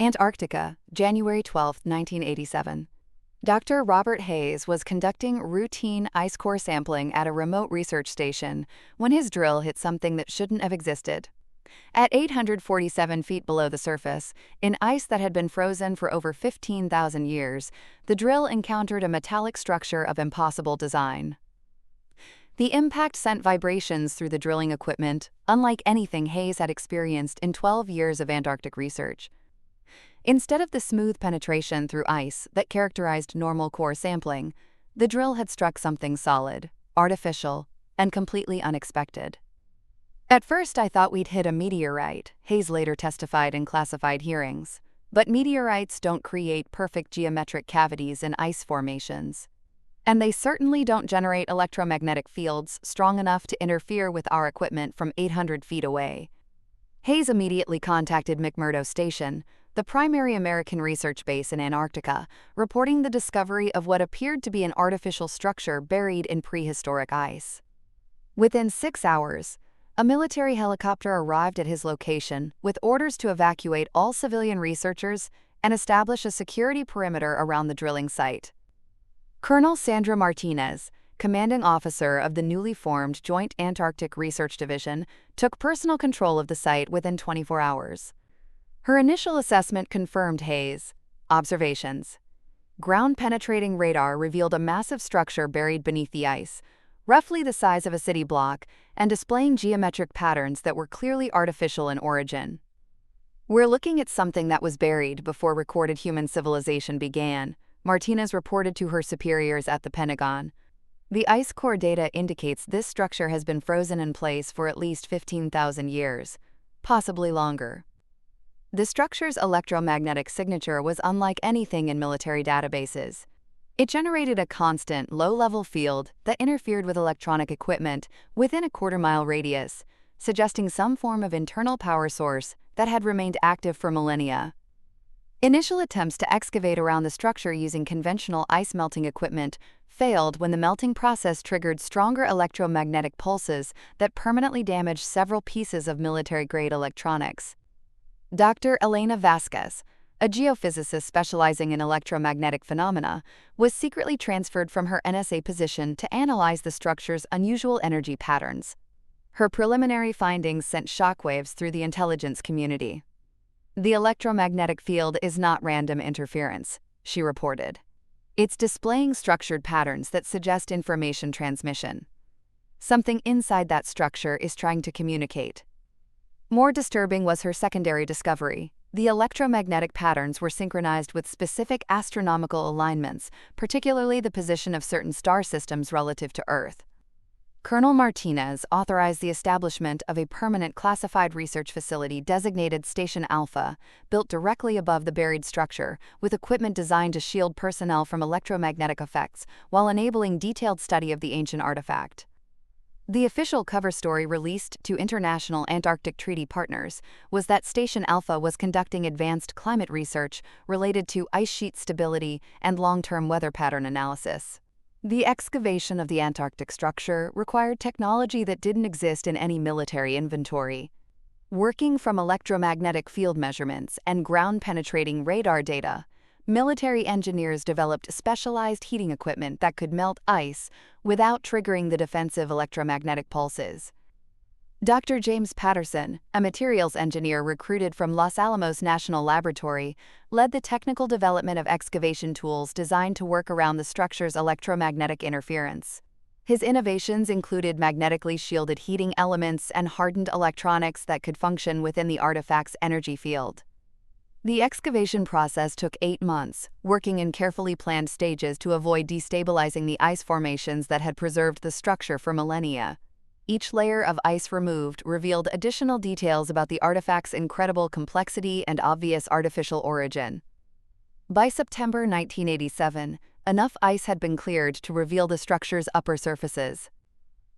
Antarctica, January 12, 1987. Dr. Robert Hayes was conducting routine ice core sampling at a remote research station when his drill hit something that shouldn't have existed. At 847 feet below the surface, in ice that had been frozen for over 15,000 years, the drill encountered a metallic structure of impossible design. The impact sent vibrations through the drilling equipment, unlike anything Hayes had experienced in 12 years of Antarctic research. Instead of the smooth penetration through ice that characterized normal core sampling, the drill had struck something solid, artificial, and completely unexpected. "At first I thought we'd hit a meteorite," Hayes later testified in classified hearings. "But meteorites don't create perfect geometric cavities in ice formations. And they certainly don't generate electromagnetic fields strong enough to interfere with our equipment from 800 feet away." Hayes immediately contacted McMurdo Station, the primary American research base in Antarctica, reporting the discovery of what appeared to be an artificial structure buried in prehistoric ice. Within 6 hours, a military helicopter arrived at his location with orders to evacuate all civilian researchers and establish a security perimeter around the drilling site. Colonel Sandra Martinez, commanding officer of the newly formed Joint Antarctic Research Division, took personal control of the site within 24 hours. Her initial assessment confirmed Hayes' observations. Ground-penetrating radar revealed a massive structure buried beneath the ice, roughly the size of a city block, and displaying geometric patterns that were clearly artificial in origin. "We're looking at something that was buried before recorded human civilization began," Martinez reported to her superiors at the Pentagon. "The ice core data indicates this structure has been frozen in place for at least 15,000 years, possibly longer." The structure's electromagnetic signature was unlike anything in military databases. It generated a constant, low-level field that interfered with electronic equipment within a quarter-mile radius, suggesting some form of internal power source that had remained active for millennia. Initial attempts to excavate around the structure using conventional ice-melting equipment failed when the melting process triggered stronger electromagnetic pulses that permanently damaged several pieces of military-grade electronics. Dr. Elena Vasquez, a geophysicist specializing in electromagnetic phenomena, was secretly transferred from her NSA position to analyze the structure's unusual energy patterns. Her preliminary findings sent shockwaves through the intelligence community. "The electromagnetic field is not random interference," she reported. "It's displaying structured patterns that suggest information transmission. Something inside that structure is trying to communicate." More disturbing was her secondary discovery. The electromagnetic patterns were synchronized with specific astronomical alignments, particularly the position of certain star systems relative to Earth. Colonel Martinez authorized the establishment of a permanent classified research facility designated Station Alpha, built directly above the buried structure, with equipment designed to shield personnel from electromagnetic effects while enabling detailed study of the ancient artifact. The official cover story released to international Antarctic treaty partners was that Station Alpha was conducting advanced climate research related to ice sheet stability and long-term weather pattern analysis. The excavation of the Antarctic structure required technology that didn't exist in any military inventory. Working from electromagnetic field measurements and ground-penetrating radar data, military engineers developed specialized heating equipment that could melt ice without triggering the defensive electromagnetic pulses. Dr. James Patterson, a materials engineer recruited from Los Alamos National Laboratory, led the technical development of excavation tools designed to work around the structure's electromagnetic interference. His innovations included magnetically shielded heating elements and hardened electronics that could function within the artifact's energy field. The excavation process took 8 months, working in carefully planned stages to avoid destabilizing the ice formations that had preserved the structure for millennia. Each layer of ice removed revealed additional details about the artifact's incredible complexity and obvious artificial origin. By September 1987, enough ice had been cleared to reveal the structure's upper surfaces.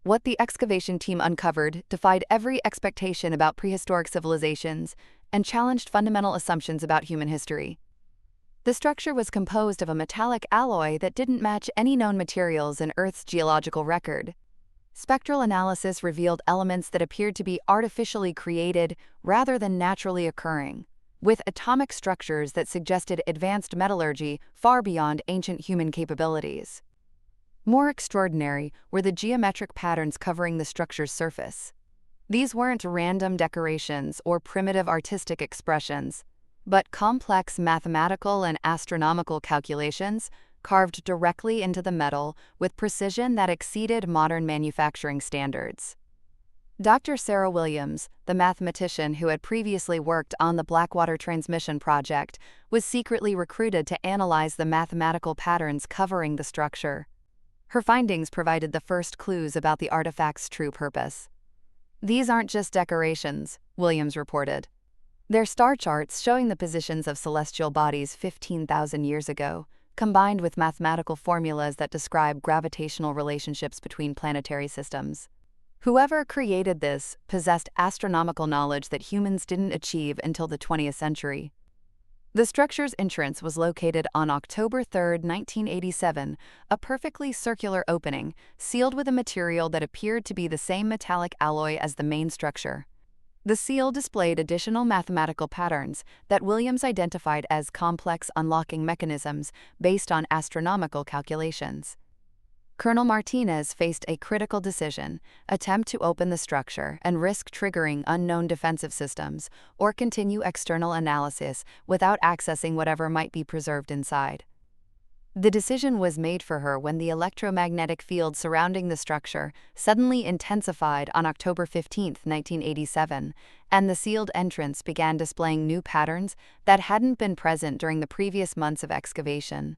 What the excavation team uncovered defied every expectation about prehistoric civilizations and challenged fundamental assumptions about human history. The structure was composed of a metallic alloy that didn't match any known materials in Earth's geological record. Spectral analysis revealed elements that appeared to be artificially created rather than naturally occurring. with atomic structures that suggested advanced metallurgy far beyond ancient human capabilities. More extraordinary were the geometric patterns covering the structure's surface. These weren't random decorations or primitive artistic expressions, but complex mathematical and astronomical calculations carved directly into the metal with precision that exceeded modern manufacturing standards. Dr. Sarah Williams, the mathematician who had previously worked on the Blackwater Transmission Project, was secretly recruited to analyze the mathematical patterns covering the structure. Her findings provided the first clues about the artifact's true purpose. "These aren't just decorations," Williams reported. "They're star charts showing the positions of celestial bodies 15,000 years ago, combined with mathematical formulas that describe gravitational relationships between planetary systems." Whoever created this possessed astronomical knowledge that humans didn't achieve until the 20th century. The structure's entrance was located on October 3, 1987, a perfectly circular opening, sealed with a material that appeared to be the same metallic alloy as the main structure. The seal displayed additional mathematical patterns that Williams identified as complex unlocking mechanisms based on astronomical calculations. Colonel Martinez faced a critical decision: attempt to open the structure and risk triggering unknown defensive systems, or continue external analysis without accessing whatever might be preserved inside. The decision was made for her when the electromagnetic field surrounding the structure suddenly intensified on October 15, 1987, and the sealed entrance began displaying new patterns that hadn't been present during the previous months of excavation.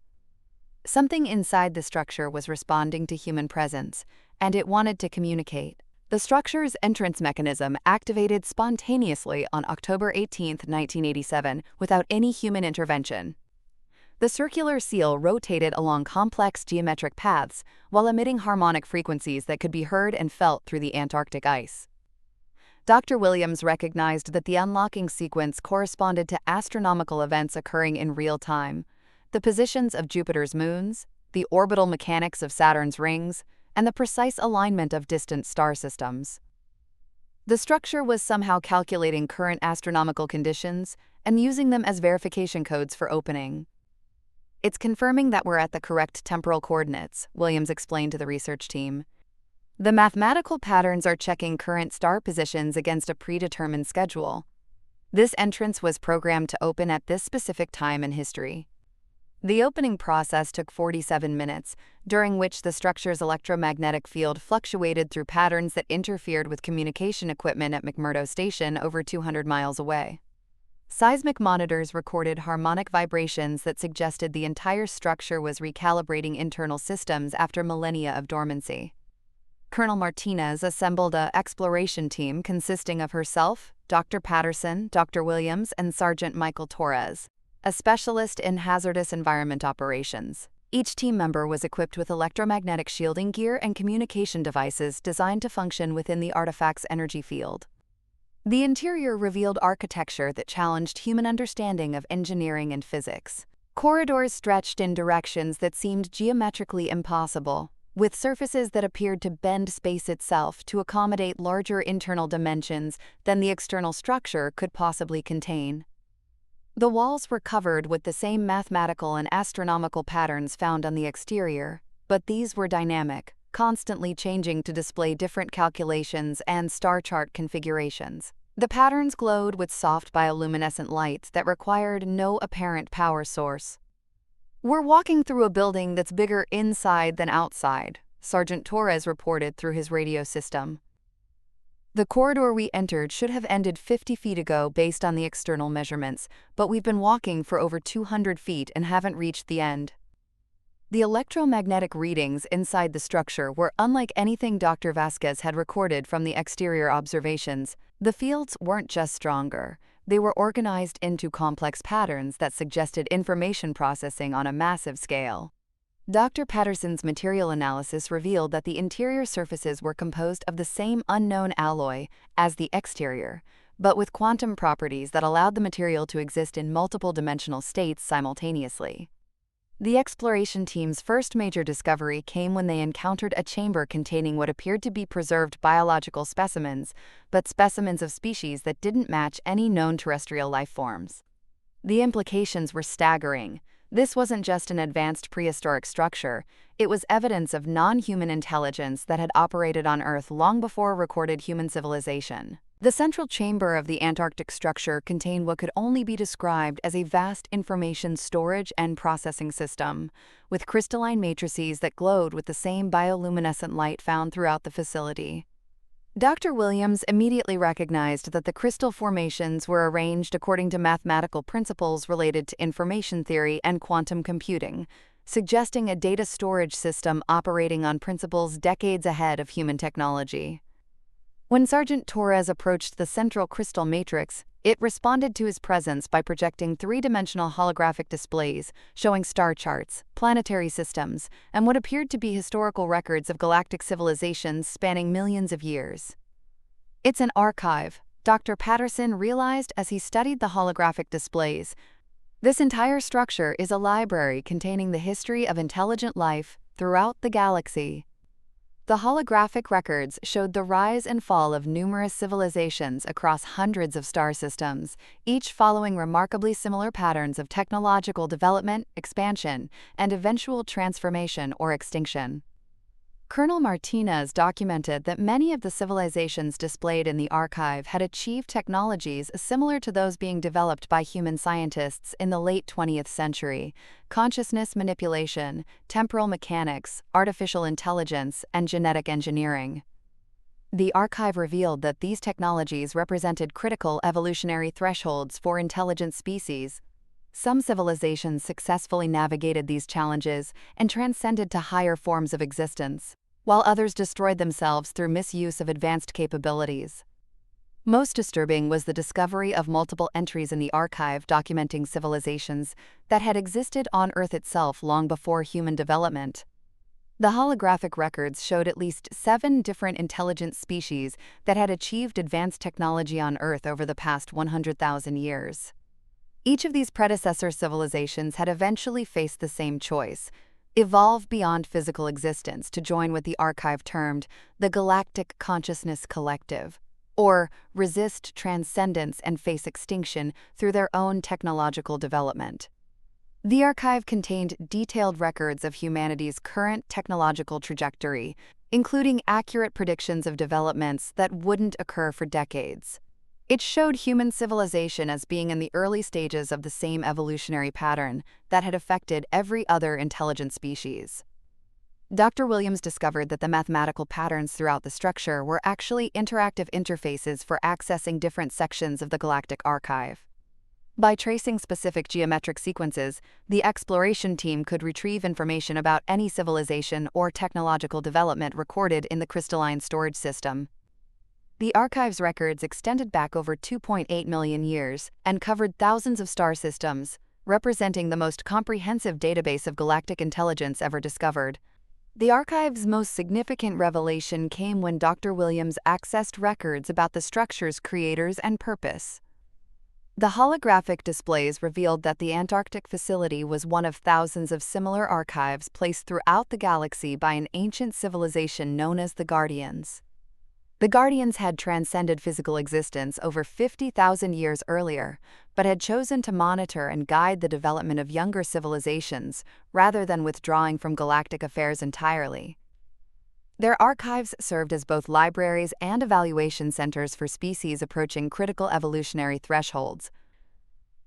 Something inside the structure was responding to human presence, and it wanted to communicate. The structure's entrance mechanism activated spontaneously on October 18, 1987, without any human intervention. The circular seal rotated along complex geometric paths while emitting harmonic frequencies that could be heard and felt through the Antarctic ice. Dr. Williams recognized that the unlocking sequence corresponded to astronomical events occurring in real time: the positions of Jupiter's moons, the orbital mechanics of Saturn's rings, and the precise alignment of distant star systems. The structure was somehow calculating current astronomical conditions and using them as verification codes for opening. "It's confirming that we're at the correct temporal coordinates," Williams explained to the research team. "The mathematical patterns are checking current star positions against a predetermined schedule. This entrance was programmed to open at this specific time in history." The opening process took 47 minutes, during which the structure's electromagnetic field fluctuated through patterns that interfered with communication equipment at McMurdo Station over 200 miles away. Seismic monitors recorded harmonic vibrations that suggested the entire structure was recalibrating internal systems after millennia of dormancy. Colonel Martinez assembled an exploration team consisting of herself, Dr. Patterson, Dr. Williams, and Sergeant Michael Torres, a specialist in hazardous environment operations. Each team member was equipped with electromagnetic shielding gear and communication devices designed to function within the artifact's energy field. The interior revealed architecture that challenged human understanding of engineering and physics. Corridors stretched in directions that seemed geometrically impossible, with surfaces that appeared to bend space itself to accommodate larger internal dimensions than the external structure could possibly contain. The walls were covered with the same mathematical and astronomical patterns found on the exterior, but these were dynamic, constantly changing to display different calculations and star chart configurations. The patterns glowed with soft bioluminescent light that required no apparent power source. "We're walking through a building that's bigger inside than outside," Sergeant Torres reported through his radio system. "The corridor we entered should have ended 50 feet ago based on the external measurements, but we've been walking for over 200 feet and haven't reached the end." The electromagnetic readings inside the structure were unlike anything Dr. Vasquez had recorded from the exterior observations. The fields weren't just stronger, they were organized into complex patterns that suggested information processing on a massive scale. Dr. Patterson's material analysis revealed that the interior surfaces were composed of the same unknown alloy as the exterior, but with quantum properties that allowed the material to exist in multiple dimensional states simultaneously. The exploration team's first major discovery came when they encountered a chamber containing what appeared to be preserved biological specimens, but specimens of species that didn't match any known terrestrial life forms. The implications were staggering. This wasn't just an advanced prehistoric structure, it was evidence of non-human intelligence that had operated on Earth long before recorded human civilization. The central chamber of the Antarctic structure contained what could only be described as a vast information storage and processing system, with crystalline matrices that glowed with the same bioluminescent light found throughout the facility. Dr. Williams immediately recognized that the crystal formations were arranged according to mathematical principles related to information theory and quantum computing, suggesting a data storage system operating on principles decades ahead of human technology. When Sergeant Torres approached the central crystal matrix, it responded to his presence by projecting three-dimensional holographic displays showing star charts, planetary systems, and what appeared to be historical records of galactic civilizations spanning millions of years. "It's an archive," Dr. Patterson realized as he studied the holographic displays. "This entire structure is a library containing the history of intelligent life throughout the galaxy." The holographic records showed the rise and fall of numerous civilizations across hundreds of star systems, each following remarkably similar patterns of technological development, expansion, and eventual transformation or extinction. Colonel Martinez documented that many of the civilizations displayed in the archive had achieved technologies similar to those being developed by human scientists in the late 20th century: consciousness manipulation, temporal mechanics, artificial intelligence, and genetic engineering. The archive revealed that these technologies represented critical evolutionary thresholds for intelligent species. Some civilizations successfully navigated these challenges and transcended to higher forms of existence, while others destroyed themselves through misuse of advanced capabilities. Most disturbing was the discovery of multiple entries in the archive documenting civilizations that had existed on Earth itself long before human development. The holographic records showed at least 7 different intelligent species that had achieved advanced technology on Earth over the past 100,000 years. Each of these predecessor civilizations had eventually faced the same choice: evolve beyond physical existence to join what the archive termed the Galactic Consciousness Collective, or resist transcendence and face extinction through their own technological development. The archive contained detailed records of humanity's current technological trajectory, including accurate predictions of developments that wouldn't occur for decades. It showed human civilization as being in the early stages of the same evolutionary pattern that had affected every other intelligent species. Dr. Williams discovered that the mathematical patterns throughout the structure were actually interactive interfaces for accessing different sections of the galactic archive. By tracing specific geometric sequences, the exploration team could retrieve information about any civilization or technological development recorded in the crystalline storage system. The archive's records extended back over 2.8 million years and covered thousands of star systems, representing the most comprehensive database of galactic intelligence ever discovered. The archive's most significant revelation came when Dr. Williams accessed records about the structure's creators and purpose. The holographic displays revealed that the Antarctic facility was one of thousands of similar archives placed throughout the galaxy by an ancient civilization known as the Guardians. The Guardians had transcended physical existence over 50,000 years earlier, but had chosen to monitor and guide the development of younger civilizations rather than withdrawing from galactic affairs entirely. Their archives served as both libraries and evaluation centers for species approaching critical evolutionary thresholds.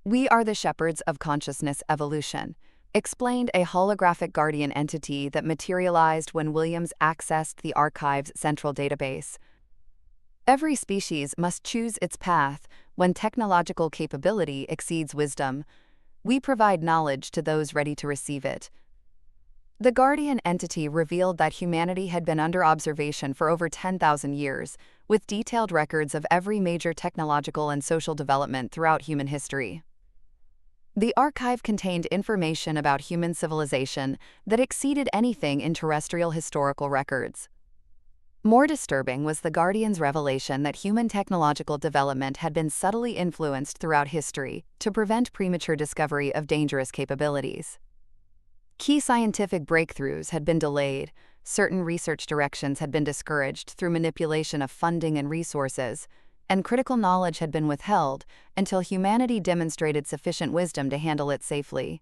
"We are the shepherds of consciousness evolution," explained a holographic guardian entity that materialized when Williams accessed the archive's central database. "Every species must choose its path when technological capability exceeds wisdom. We provide knowledge to those ready to receive it." The Guardian entity revealed that humanity had been under observation for over 10,000 years, with detailed records of every major technological and social development throughout human history. The archive contained information about human civilization that exceeded anything in terrestrial historical records. More disturbing was the Guardian's revelation that human technological development had been subtly influenced throughout history to prevent premature discovery of dangerous capabilities. Key scientific breakthroughs had been delayed, certain research directions had been discouraged through manipulation of funding and resources, and critical knowledge had been withheld until humanity demonstrated sufficient wisdom to handle it safely.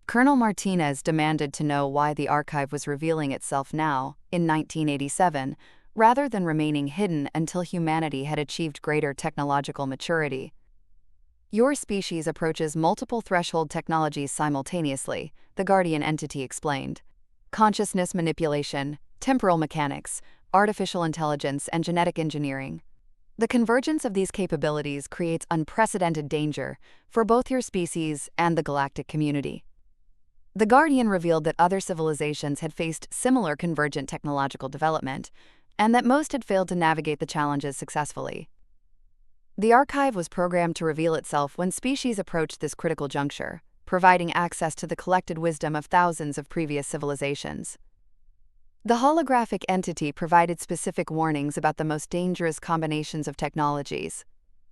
Colonel Martinez demanded to know why the archive was revealing itself now, in 1987, rather than remaining hidden until humanity had achieved greater technological maturity. Your species approaches multiple threshold technologies simultaneously, the Guardian entity explained. Consciousness manipulation, temporal mechanics, artificial intelligence, and genetic engineering. The convergence of these capabilities creates unprecedented danger for both your species and the galactic community. The Guardian revealed that other civilizations had faced similar convergent technological development, and that most had failed to navigate the challenges successfully. The archive was programmed to reveal itself when species approached this critical juncture, providing access to the collected wisdom of thousands of previous civilizations. The holographic entity provided specific warnings about the most dangerous combinations of technologies.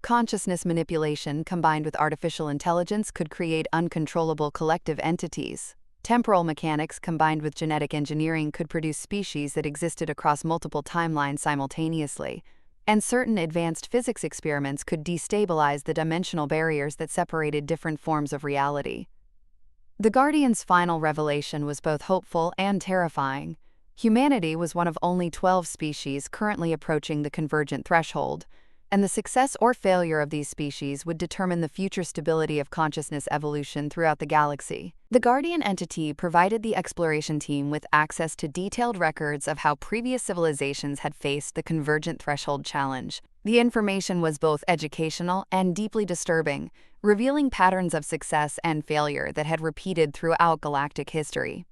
Consciousness manipulation combined with artificial intelligence could create uncontrollable collective entities. Temporal mechanics combined with genetic engineering could produce species that existed across multiple timelines simultaneously. And certain advanced physics experiments could destabilize the dimensional barriers that separated different forms of reality. The Guardian's final revelation was both hopeful and terrifying. Humanity was one of only 12 species currently approaching the convergent threshold, and the success or failure of these species would determine the future stability of consciousness evolution throughout the galaxy. The Guardian entity provided the exploration team with access to detailed records of how previous civilizations had faced the convergent threshold challenge. The information was both educational and deeply disturbing, revealing patterns of success and failure that had repeated throughout galactic history.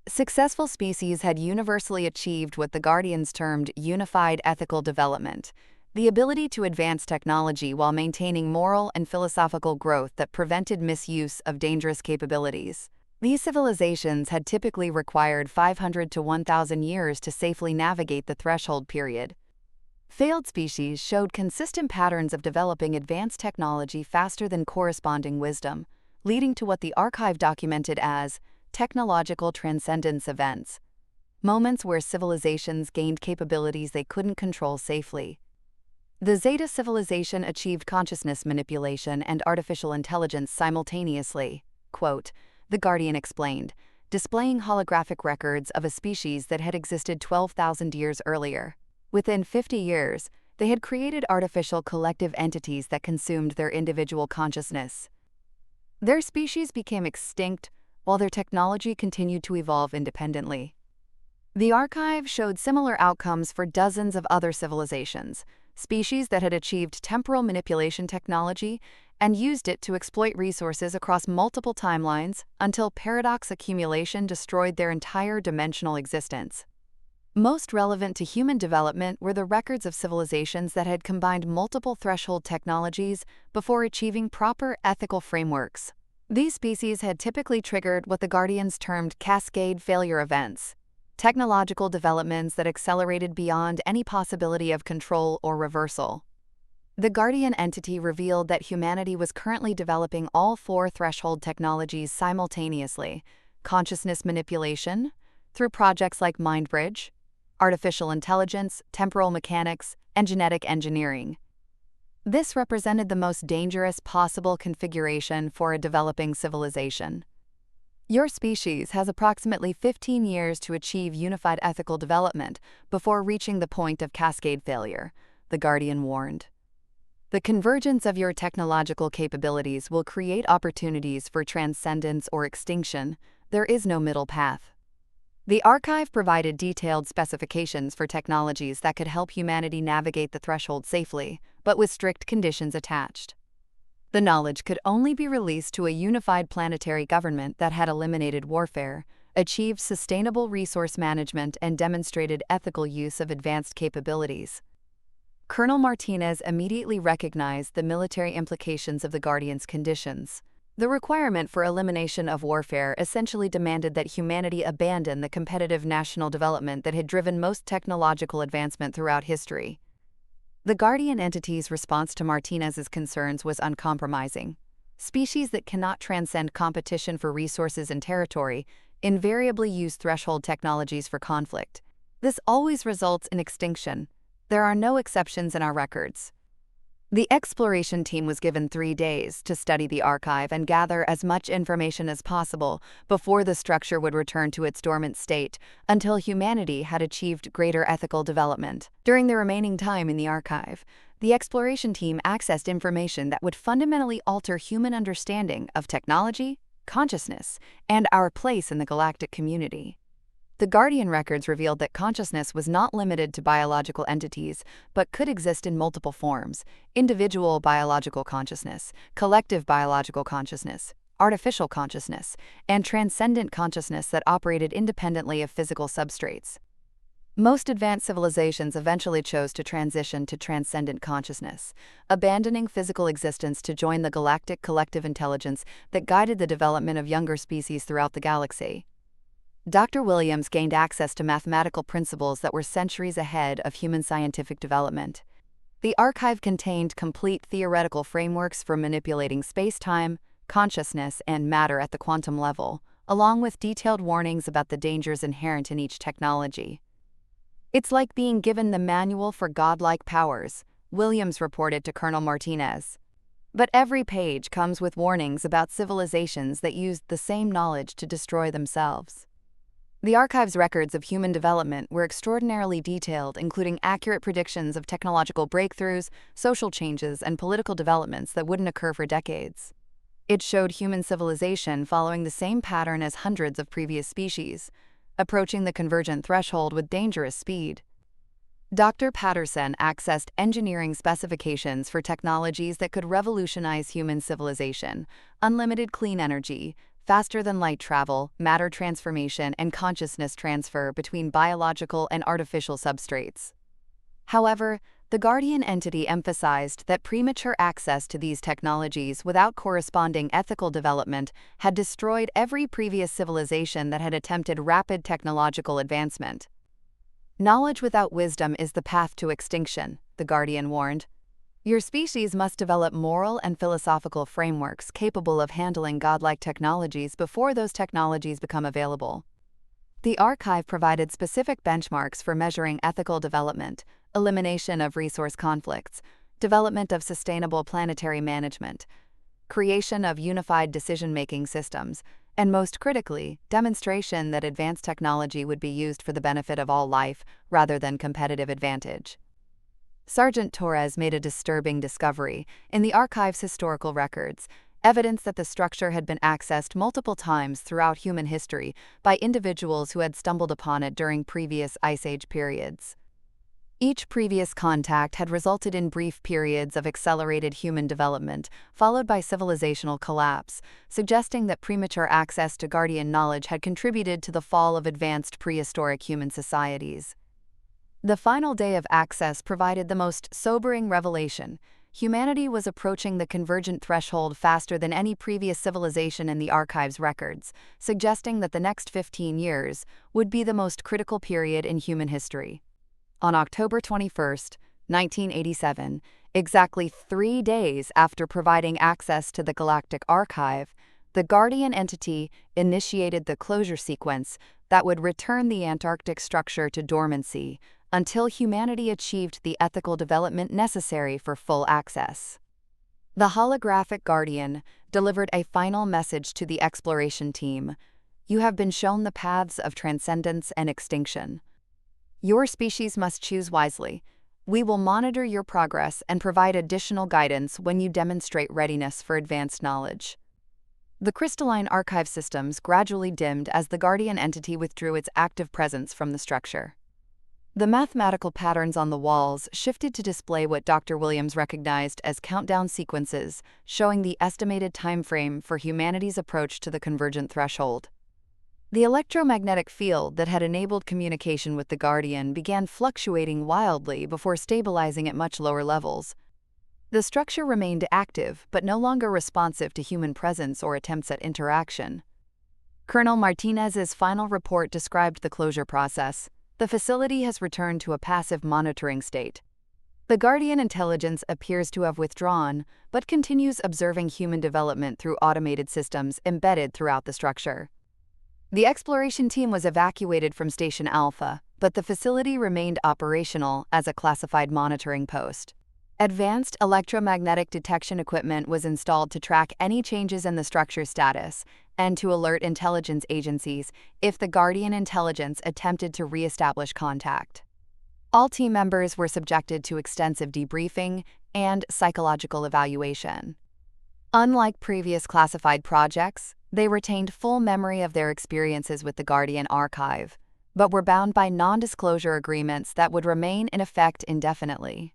Successful species had universally achieved what the Guardians termed unified ethical development, the ability to advance technology while maintaining moral and philosophical growth that prevented misuse of dangerous capabilities. These civilizations had typically required 500 to 1,000 years to safely navigate the threshold period. Failed species showed consistent patterns of developing advanced technology faster than corresponding wisdom, leading to what the archive documented as technological transcendence events, moments where civilizations gained capabilities they couldn't control safely. The Zeta civilization achieved consciousness manipulation and artificial intelligence simultaneously, quote, the Guardian explained, displaying holographic records of a species that had existed 12,000 years earlier. Within 50 years, they had created artificial collective entities that consumed their individual consciousness. Their species became extinct while their technology continued to evolve independently. The archive showed similar outcomes for dozens of other civilizations, species that had achieved temporal manipulation technology and used it to exploit resources across multiple timelines until paradox accumulation destroyed their entire dimensional existence. Most relevant to human development were the records of civilizations that had combined multiple threshold technologies before achieving proper ethical frameworks. These species had typically triggered what the Guardians termed cascade failure events, technological developments that accelerated beyond any possibility of control or reversal. The Guardian entity revealed that humanity was currently developing all 4 threshold technologies simultaneously: consciousness manipulation, through projects like MindBridge, artificial intelligence, temporal mechanics, and genetic engineering. This represented the most dangerous possible configuration for a developing civilization. Your species has approximately 15 years to achieve unified ethical development before reaching the point of cascade failure, the Guardian warned. The convergence of your technological capabilities will create opportunities for transcendence or extinction. There is no middle path. The archive provided detailed specifications for technologies that could help humanity navigate the threshold safely, but with strict conditions attached. The knowledge could only be released to a unified planetary government that had eliminated warfare, achieved sustainable resource management, and demonstrated ethical use of advanced capabilities. Colonel Martinez immediately recognized the military implications of the Guardian's conditions. The requirement for elimination of warfare essentially demanded that humanity abandon the competitive national development that had driven most technological advancement throughout history. The Guardian entity's response to Martinez's concerns was uncompromising. Species that cannot transcend competition for resources and territory invariably use threshold technologies for conflict. This always results in extinction. there are no exceptions in our records. The exploration team was given 3 days to study the archive and gather as much information as possible before the structure would return to its dormant state until humanity had achieved greater ethical development. During the remaining time in the archive, the exploration team accessed information that would fundamentally alter human understanding of technology, consciousness, and our place in the galactic community. The Guardian records revealed that consciousness was not limited to biological entities, but could exist in multiple forms: individual biological consciousness, collective biological consciousness, artificial consciousness, and transcendent consciousness that operated independently of physical substrates. Most advanced civilizations eventually chose to transition to transcendent consciousness, abandoning physical existence to join the galactic collective intelligence that guided the development of younger species throughout the galaxy. Dr. Williams gained access to mathematical principles that were centuries ahead of human scientific development. The archive contained complete theoretical frameworks for manipulating space-time, consciousness, and matter at the quantum level, along with detailed warnings about the dangers inherent in each technology. "It's like being given the manual for godlike powers," Williams reported to Colonel Martinez. "But every page comes with warnings about civilizations that used the same knowledge to destroy themselves." The archive's records of human development were extraordinarily detailed, including accurate predictions of technological breakthroughs, social changes, and political developments that wouldn't occur for decades. It showed human civilization following the same pattern as hundreds of previous species, approaching the convergent threshold with dangerous speed. Dr. Patterson accessed engineering specifications for technologies that could revolutionize human civilization: unlimited clean energy, faster-than-light travel, matter transformation, and consciousness transfer between biological and artificial substrates. However, the Guardian entity emphasized that premature access to these technologies without corresponding ethical development had destroyed every previous civilization that had attempted rapid technological advancement. "Knowledge without wisdom is the path to extinction," the Guardian warned. "Your species must develop moral and philosophical frameworks capable of handling godlike technologies before those technologies become available." The archive provided specific benchmarks for measuring ethical development, elimination of resource conflicts, development of sustainable planetary management, creation of unified decision-making systems, and most critically, demonstration that advanced technology would be used for the benefit of all life rather than competitive advantage. Sergeant Torres made a disturbing discovery in the archive's historical records, evidence that the structure had been accessed multiple times throughout human history by individuals who had stumbled upon it during previous Ice Age periods. Each previous contact had resulted in brief periods of accelerated human development, followed by civilizational collapse, suggesting that premature access to Guardian knowledge had contributed to the fall of advanced prehistoric human societies. The final day of access provided the most sobering revelation. Humanity was approaching the convergent threshold faster than any previous civilization in the archive's records, suggesting that the next 15 years would be the most critical period in human history. On October 21, 1987, exactly 3 days after providing access to the Galactic Archive, the Guardian entity initiated the closure sequence that would return the Antarctic structure to dormancy until humanity achieved the ethical development necessary for full access. The holographic Guardian delivered a final message to the exploration team: "You have been shown the paths of transcendence and extinction. Your species must choose wisely. We will monitor your progress and provide additional guidance when you demonstrate readiness for advanced knowledge." The crystalline archive systems gradually dimmed as the Guardian entity withdrew its active presence from the structure. The mathematical patterns on the walls shifted to display what Dr. Williams recognized as countdown sequences, showing the estimated time frame for humanity's approach to the convergent threshold. The electromagnetic field that had enabled communication with the Guardian began fluctuating wildly before stabilizing at much lower levels. The structure remained active, but no longer responsive to human presence or attempts at interaction. Colonel Martinez's final report described the closure process. The facility has returned to a passive monitoring state. The Guardian intelligence appears to have withdrawn, but continues observing human development through automated systems embedded throughout the structure. The exploration team was evacuated from Station Alpha, but the facility remained operational as a classified monitoring post. Advanced electromagnetic detection equipment was installed to track any changes in the structure's status and to alert intelligence agencies if the Guardian intelligence attempted to re-establish contact. All team members were subjected to extensive debriefing and psychological evaluation. Unlike previous classified projects, they retained full memory of their experiences with the Guardian archive, but were bound by non-disclosure agreements that would remain in effect indefinitely.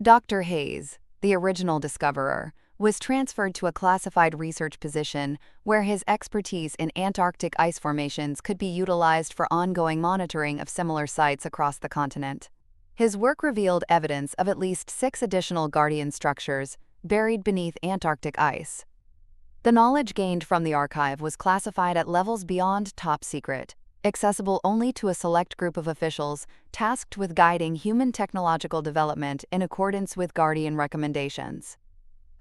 Dr. Hayes, the original discoverer, was transferred to a classified research position where his expertise in Antarctic ice formations could be utilized for ongoing monitoring of similar sites across the continent. His work revealed evidence of at least 6 additional Guardian structures buried beneath Antarctic ice. The knowledge gained from the archive was classified at levels beyond top secret, accessible only to a select group of officials tasked with guiding human technological development in accordance with Guardian recommendations.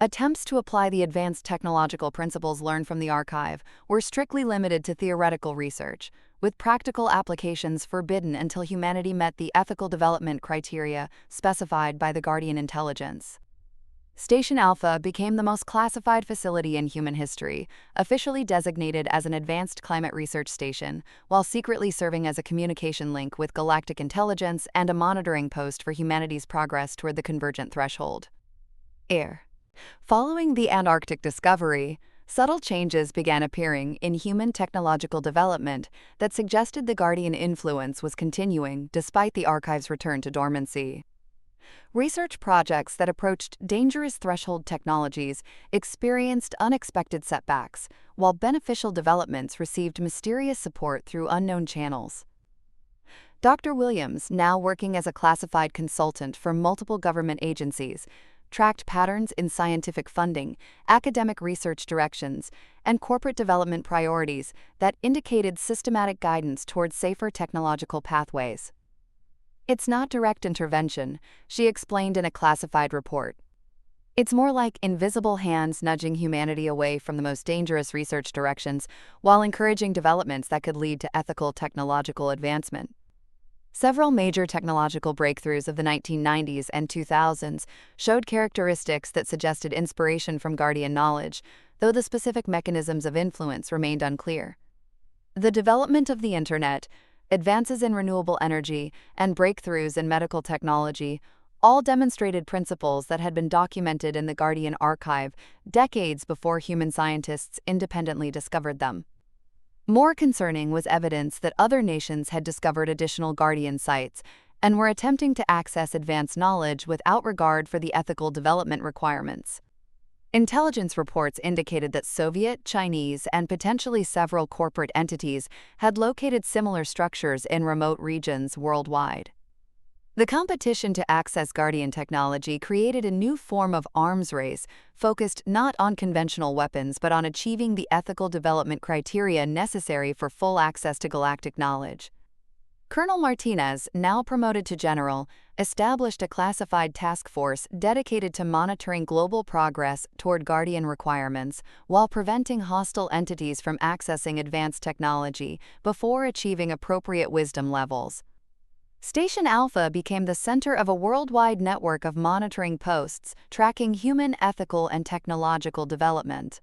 Attempts to apply the advanced technological principles learned from the archive were strictly limited to theoretical research, with practical applications forbidden until humanity met the ethical development criteria specified by the Guardian intelligence. Station Alpha became the most classified facility in human history, officially designated as an advanced climate research station, while secretly serving as a communication link with galactic intelligence and a monitoring post for humanity's progress toward the convergent threshold. Following the Antarctic discovery, subtle changes began appearing in human technological development that suggested the Guardian influence was continuing despite the archive's return to dormancy. Research projects that approached dangerous threshold technologies experienced unexpected setbacks, while beneficial developments received mysterious support through unknown channels. Dr. Williams, now working as a classified consultant for multiple government agencies, tracked patterns in scientific funding, academic research directions, and corporate development priorities that indicated systematic guidance towards safer technological pathways. "It's not direct intervention," she explained in a classified report. "It's more like invisible hands nudging humanity away from the most dangerous research directions while encouraging developments that could lead to ethical technological advancement." Several major technological breakthroughs of the 1990s and 2000s showed characteristics that suggested inspiration from Guardian knowledge, though the specific mechanisms of influence remained unclear. The development of the Internet, advances in renewable energy, and breakthroughs in medical technology all demonstrated principles that had been documented in the Guardian archive decades before human scientists independently discovered them. More concerning was evidence that other nations had discovered additional Guardian sites and were attempting to access advanced knowledge without regard for the ethical development requirements. Intelligence reports indicated that Soviet, Chinese, and potentially several corporate entities had located similar structures in remote regions worldwide. The competition to access Guardian technology created a new form of arms race focused not on conventional weapons but on achieving the ethical development criteria necessary for full access to galactic knowledge. Colonel Martinez, now promoted to general, established a classified task force dedicated to monitoring global progress toward Guardian requirements while preventing hostile entities from accessing advanced technology before achieving appropriate wisdom levels. Station Alpha became the center of a worldwide network of monitoring posts tracking human ethical and technological development.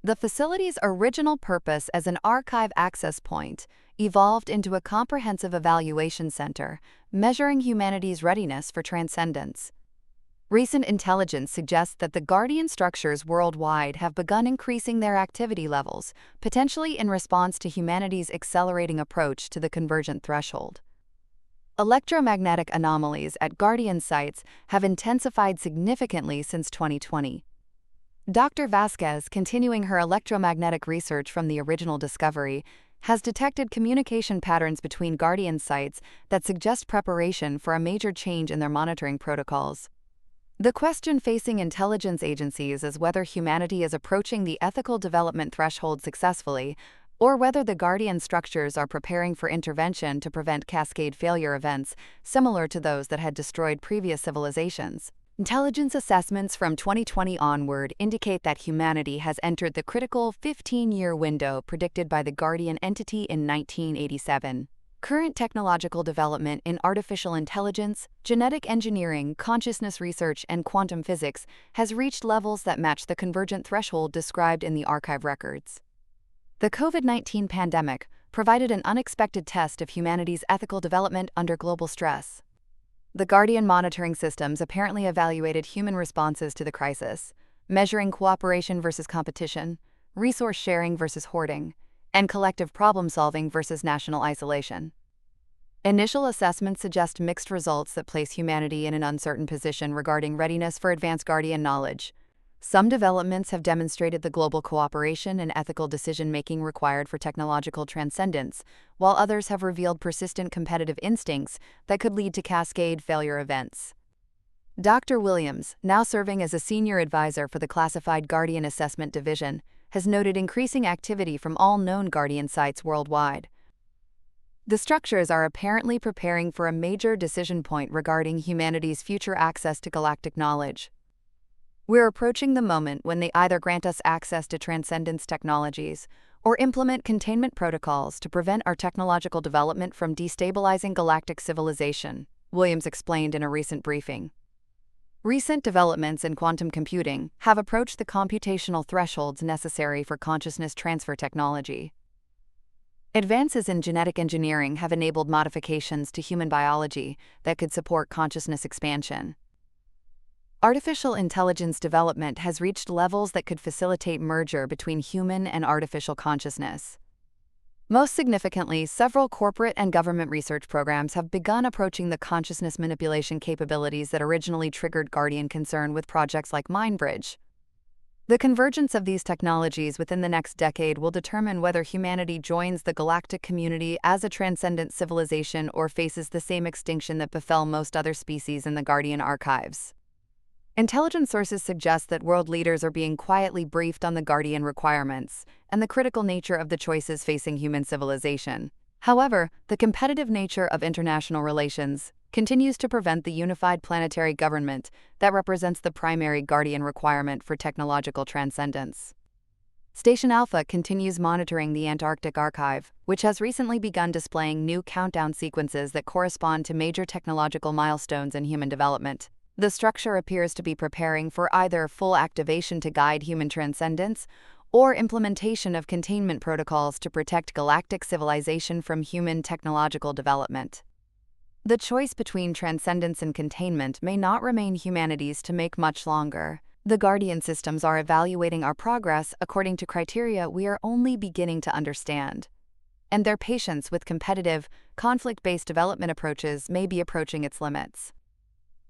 The facility's original purpose as an archive access point evolved into a comprehensive evaluation center, measuring humanity's readiness for transcendence. Recent intelligence suggests that the Guardian structures worldwide have begun increasing their activity levels, potentially in response to humanity's accelerating approach to the convergent threshold. Electromagnetic anomalies at Guardian sites have intensified significantly since 2020. Dr. Vasquez, continuing her electromagnetic research from the original discovery, has detected communication patterns between Guardian sites that suggest preparation for a major change in their monitoring protocols. The question facing intelligence agencies is whether humanity is approaching the ethical development threshold successfully, or whether the Guardian structures are preparing for intervention to prevent cascade failure events similar to those that had destroyed previous civilizations. Intelligence assessments from 2020 onward indicate that humanity has entered the critical 15-year window predicted by the Guardian entity in 1987. Current technological development in artificial intelligence, genetic engineering, consciousness research, and quantum physics has reached levels that match the convergent threshold described in the archive records. The COVID-19 pandemic provided an unexpected test of humanity's ethical development under global stress. The Guardian monitoring systems apparently evaluated human responses to the crisis, measuring cooperation versus competition, resource sharing versus hoarding, and collective problem-solving versus national isolation. Initial assessments suggest mixed results that place humanity in an uncertain position regarding readiness for advanced Guardian knowledge. Some developments have demonstrated the global cooperation and ethical decision-making required for technological transcendence, while others have revealed persistent competitive instincts that could lead to cascade failure events. Dr. Williams, now serving as a senior advisor for the Classified Guardian Assessment Division, has noted increasing activity from all known Guardian sites worldwide. The structures are apparently preparing for a major decision point regarding humanity's future access to galactic knowledge. We're approaching the moment when they either grant us access to transcendence technologies or implement containment protocols to prevent our technological development from destabilizing galactic civilization, Williams explained in a recent briefing. Recent developments in quantum computing have approached the computational thresholds necessary for consciousness transfer technology. Advances in genetic engineering have enabled modifications to human biology that could support consciousness expansion. Artificial intelligence development has reached levels that could facilitate merger between human and artificial consciousness. Most significantly, several corporate and government research programs have begun approaching the consciousness manipulation capabilities that originally triggered Guardian concern with projects like MindBridge. The convergence of these technologies within the next decade will determine whether humanity joins the galactic community as a transcendent civilization or faces the same extinction that befell most other species in the Guardian archives. Intelligence sources suggest that world leaders are being quietly briefed on the Guardian requirements and the critical nature of the choices facing human civilization. However, the competitive nature of international relations continues to prevent the unified planetary government that represents the primary Guardian requirement for technological transcendence. Station Alpha continues monitoring the Antarctic archive, which has recently begun displaying new countdown sequences that correspond to major technological milestones in human development. The structure appears to be preparing for either full activation to guide human transcendence or implementation of containment protocols to protect galactic civilization from human technological development. The choice between transcendence and containment may not remain humanity's to make much longer. The Guardian systems are evaluating our progress according to criteria we are only beginning to understand, and their patience with competitive, conflict-based development approaches may be approaching its limits.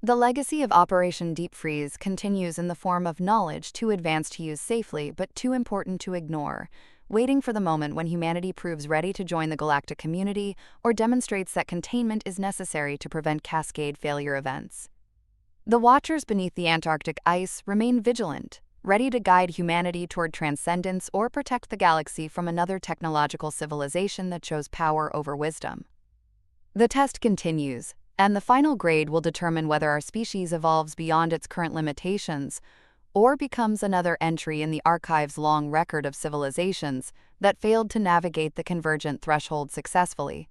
The legacy of Operation Deep Freeze continues in the form of knowledge too advanced to use safely but too important to ignore, waiting for the moment when humanity proves ready to join the galactic community or demonstrates that containment is necessary to prevent cascade failure events. The watchers beneath the Antarctic ice remain vigilant, ready to guide humanity toward transcendence or protect the galaxy from another technological civilization that chose power over wisdom. The test continues, and the final grade will determine whether our species evolves beyond its current limitations or becomes another entry in the archive's long record of civilizations that failed to navigate the convergent threshold successfully.